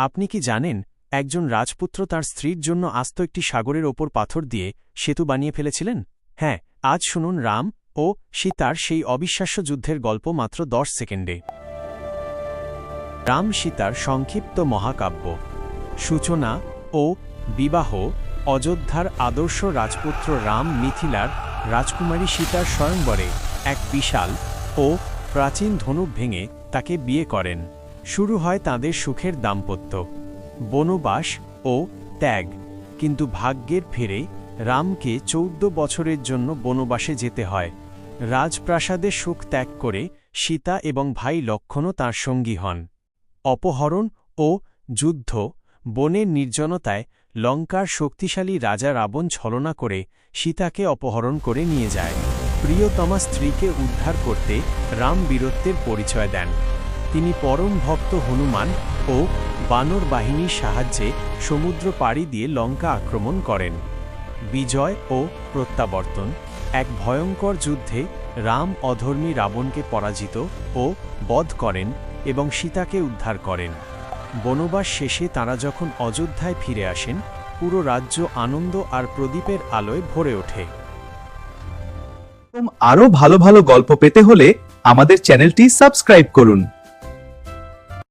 আপনি কি জানেন একজন রাজপুত্র তার স্ত্রীর জন্য আস্ত একটি সাগরের ওপর পাথর দিয়ে সেতু বানিয়ে ফেলেছিলেন? হ্যাঁ, আজ শুনুন রাম ও সীতার সেই অবিশ্বাস্য যুদ্ধের গল্প মাত্র 10 সেকেন্ডে। রাম সীতার সংক্ষিপ্ত মহাকাব্য। সূচনা ও বিবাহ। অযোধ্যার আদর্শ রাজপুত্র রাম মিথিলার রাজকুমারী সীতার স্বয়ংবরে এক বিশাল ও প্রাচীন ধনুক ভেঙে তাকে বিয়ে করেন। শুরু হয় তাঁদের সুখের দাম্পত্য, বনবাস ও ত্যাগ। কিন্তু ভাগ্যের ফেরে রামকে 14 বছরের জন্য বনবাসে যেতে হয়। রাজপ্রাসাদে সুখ ত্যাগ করে সীতা এবং ভাই লক্ষ্মণও তাঁর সঙ্গী হন। অপহরণ ও যুদ্ধ। বনের নির্জনতায় লঙ্কার শক্তিশালী রাজা রাবণ ছলনা করে সীতাকে অপহরণ করে নিয়ে যায়। প্রিয়তমা স্ত্রীকে উদ্ধার করতে রাম বীরত্বের পরিচয় দেন। তিনি পরম ভক্ত হনুমান ও বানর বাহিনীর সাহায্যে সমুদ্র পাড়ি দিয়ে লঙ্কা আক্রমণ করেন। বিজয় ও প্রত্যাবর্তন। এক ভয়ঙ্কর যুদ্ধে রাম অধর্মী রাবণকে পরাজিত ও বধ করেন এবং সীতাকে উদ্ধার করেন। বনবাস শেষে তাঁরা যখন অযোধ্যায় ফিরে আসেন, পুরো রাজ্য আনন্দ আর প্রদীপের আলোয় ভরে ওঠে। আরো ভালো ভালো গল্প পেতে হলে আমাদের চ্যানেলটি সাবস্ক্রাইব করুন।